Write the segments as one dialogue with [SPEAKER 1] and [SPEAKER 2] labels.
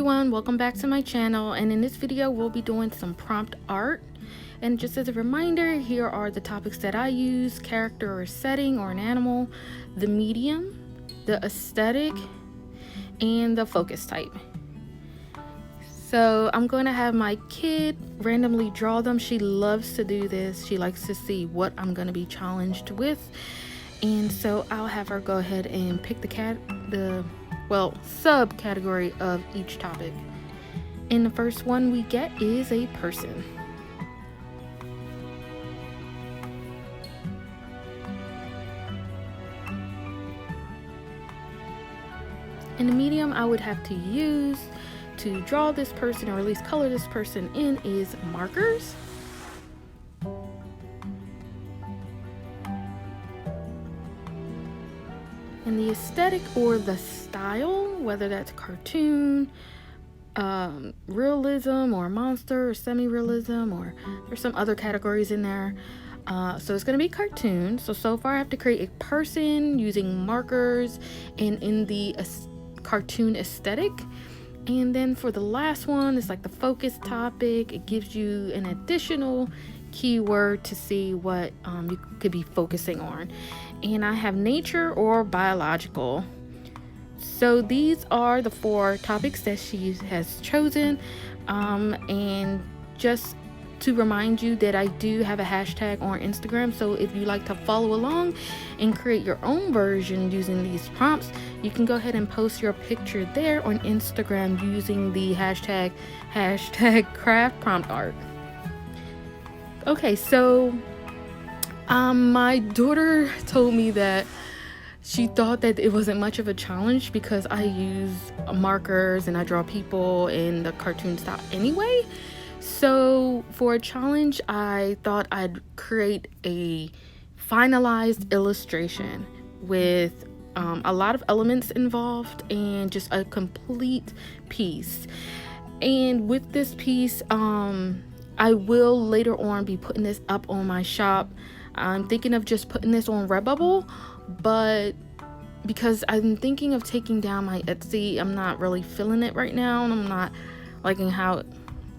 [SPEAKER 1] everyone, welcome back to my channel, and in this video we'll be doing some prompt art. And just as a reminder, here are the topics that I use: character or setting or an animal, the medium, the aesthetic, and the focus type. So I'm going to have my kid randomly draw them. She loves to do this. She likes to see what I'm going to be challenged with, and so I'll have her go ahead and pick the subcategory of each topic. And the first one we get is a person. And the medium I would have to use to draw this person, or at least color this person in, is markers. And the aesthetic or the style, whether that's cartoon, realism, or monster, or semi-realism, or there's some other categories in there. So it's going to be cartoon. So far I have to create a person using markers and in the cartoon aesthetic. And then for the last one, it's like the focus topic. It gives you an additional keyword to see what you could be focusing on. And I have nature or biological. So these are the 4 topics that she has chosen. And just to remind you that I do have a hashtag on Instagram, so if you like to follow along and create your own version using these prompts, you can go ahead and post your picture there on Instagram using the hashtag craftpromptart. Okay, so my daughter told me that she thought that it wasn't much of a challenge because I use markers and I draw people in the cartoon style anyway. So for a challenge, I thought I'd create a finalized illustration with a lot of elements involved and just a complete piece. And with this piece, I will later on be putting this up on my shop. I'm thinking of just putting this on Redbubble, but because I'm thinking of taking down my Etsy, I'm not really feeling it right now, and I'm not liking how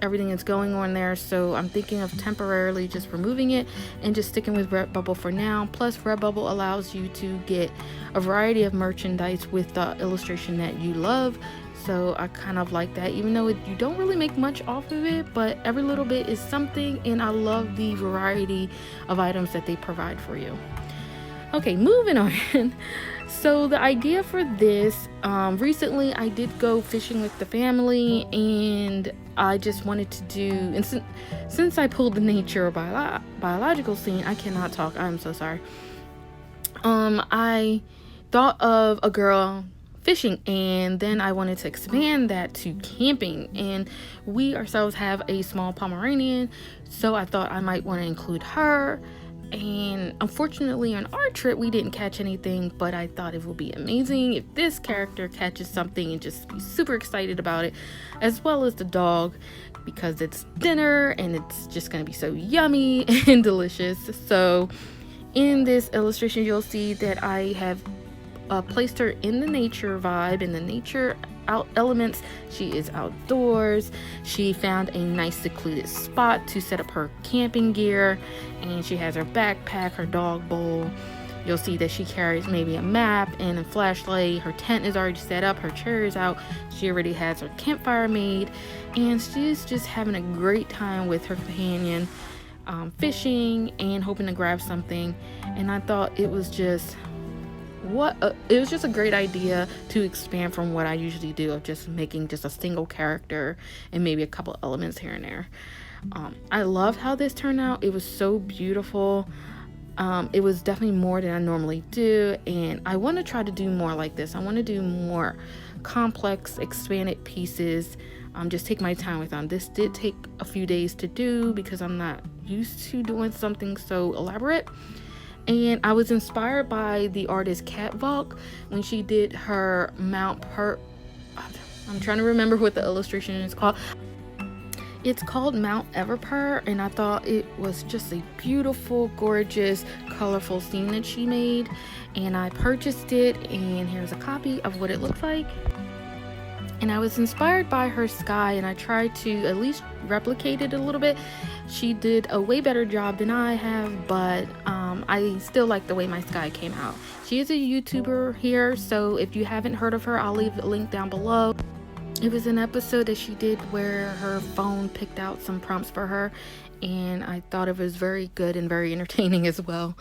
[SPEAKER 1] everything is going on there. So I'm thinking of temporarily just removing it and just sticking with Redbubble for now. Plus Redbubble allows you to get a variety of merchandise with the illustration that you love. So I kind of like that, even though you don't really make much off of it, but every little bit is something, and I love the variety of items that they provide for you. Okay, moving on. So the idea for this, recently I did go fishing with the family, and I just wanted to do, and since I pulled the nature or biological scene, I cannot talk, I'm so sorry. I thought of a girl fishing, and then I wanted to expand that to camping, and we ourselves have a small Pomeranian, so I thought I might want to include her. And unfortunately on our trip we didn't catch anything, but I thought it would be amazing if this character catches something and just be super excited about it, as well as the dog, because it's dinner and it's just gonna be so yummy and delicious. So in this illustration you'll see that I have placed her in the nature vibe, in the nature elements. She is outdoors. She found a nice secluded spot to set up her camping gear, and she has her backpack, her dog bowl. You'll see that she carries maybe a map and a flashlight. Her tent is already set up, her chair is out, she already has her campfire made, and she's just having a great time with her companion, fishing and hoping to grab something. And I thought it was just a great idea to expand from what I usually do of just making just a single character and maybe a couple elements here and there. I loved how this turned out. It was so beautiful. It was definitely more than I normally do, and I want to try to do more like this. I want to do more complex expanded pieces. Just take my time with them. This did take a few days to do because I'm not used to doing something so elaborate. And I was inspired by the artist Kat Valk when she did her I'm trying to remember what the illustration is called. It's called Mount Everpur, and I thought it was just a beautiful, gorgeous, colorful scene that she made, and I purchased it, and here's a copy of what it looks like. and I was inspired by her sky, and I tried to at least replicate it a little bit. She did a way better job than I have, but I still like the way my sky came out. She is a YouTuber here, so if you haven't heard of her, I'll leave a link down below. It was an episode that she did where her phone picked out some prompts for her, and I thought it was very good and very entertaining as well.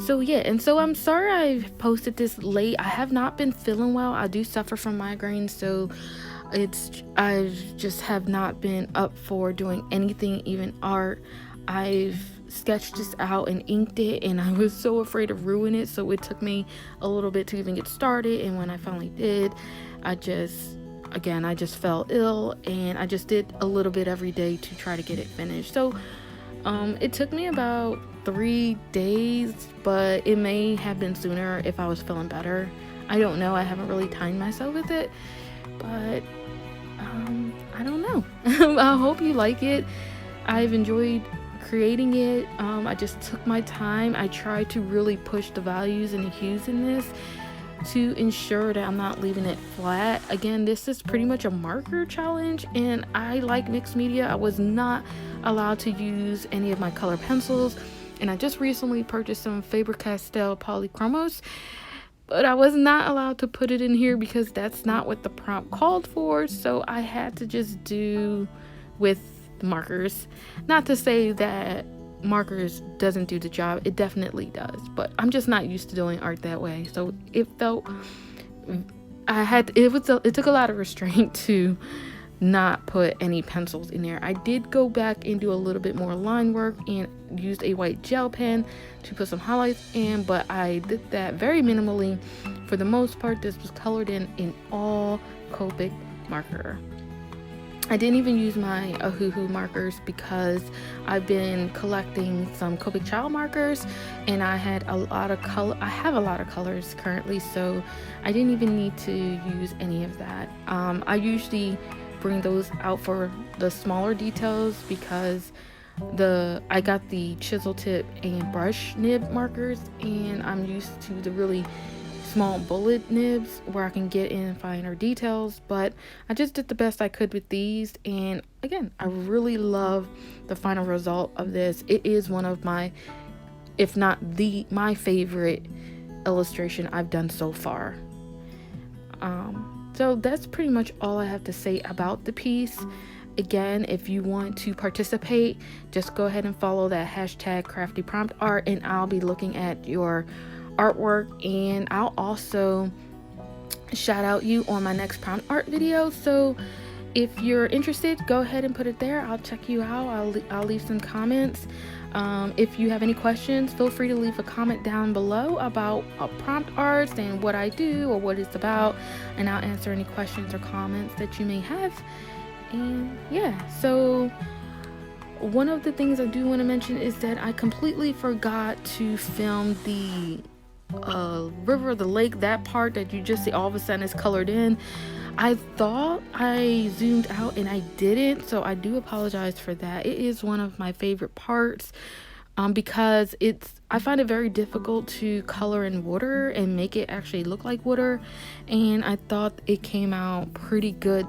[SPEAKER 1] So yeah, and so I'm sorry I posted this late. I have not been feeling well. I do suffer from migraines, so I just have not been up for doing anything, even art. I've sketched this out and inked it, and I was so afraid to ruin it, so it took me a little bit to even get started. And when I finally did, I just fell ill, and I just did a little bit every day to try to get it finished. So it took me about 3 days, but it may have been sooner if I was feeling better. I don't know. I haven't really timed myself with it, but I don't know. I hope you like it. I've enjoyed creating it. I just took my time. I tried to really push the values and the hues in this to ensure that I'm not leaving it flat. Again, this is pretty much a marker challenge, and I like mixed media. I was not allowed to use any of my color pencils, and I just recently purchased some Faber-Castell polychromos, but I was not allowed to put it in here because that's not what the prompt called for, so I had to just do with markers. Not to say that markers doesn't do the job, it definitely does, but I'm just not used to doing art that way, so it felt it took a lot of restraint to not put any pencils in there. I did go back and do a little bit more line work and used a white gel pen to put some highlights in, but I did that very minimally. For the most part, this was colored in all Copic marker. I didn't even use my Ahuhu markers because I've been collecting some Copic Ciao markers, and I have a lot of colors currently, so I didn't even need to use any of that. I usually bring those out for the smaller details because I got the chisel tip and brush nib markers, and I'm used to the really small bullet nibs where I can get in finer details, but I just did the best I could with these. And again, I really love the final result of this. It is one of my, if not my favorite illustration I've done so far. So that's pretty much all I have to say about the piece. Again, if you want to participate, just go ahead and follow that hashtag craftypromptart, and I'll be looking at your artwork, and I'll also shout out you on my next prompt art video. So if you're interested, go ahead and put it there. I'll check you out. I'll leave some comments. If you have any questions, feel free to leave a comment down below about prompt arts and what I do or what it's about, and I'll answer any questions or comments that you may have. And yeah, so one of the things I do want to mention is that I completely forgot to film the river, the lake, that part that you just see all of a sudden is colored in. I thought I zoomed out and I didn't, so I do apologize for that. It is one of my favorite parts because I find it very difficult to color in water and make it actually look like water, and I thought it came out pretty good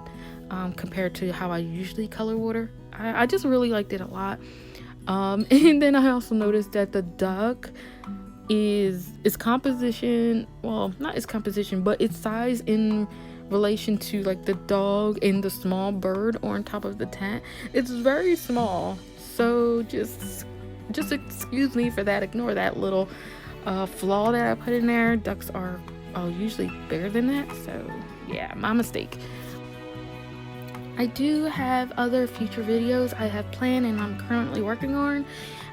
[SPEAKER 1] compared to how I usually color water. I just really liked it a lot. And then I also noticed that the duck is composition, well, not its composition, but its size in relation to like the dog and the small bird on top of the tent. It's very small, so just excuse me for that. Ignore that little flaw that I put in there. Ducks are usually bigger than that, so yeah, my mistake. I do have other future videos I have planned and I'm currently working on.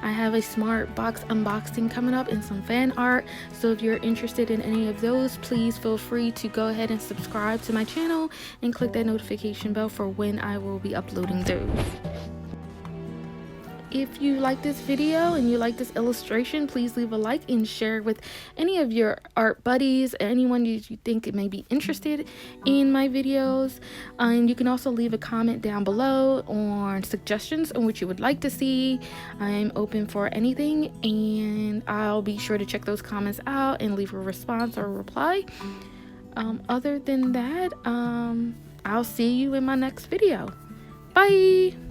[SPEAKER 1] I have a smart box unboxing coming up and some fan art, so if you're interested in any of those, please feel free to go ahead and subscribe to my channel and click that notification bell for when I will be uploading those. If you like this video and you like this illustration, please leave a like and share with any of your art buddies, anyone you think may be interested in my videos. And you can also leave a comment down below on suggestions on what you would like to see. I'm open for anything, and I'll be sure to check those comments out and leave a response or a reply. Other than that, I'll see you in my next video. Bye.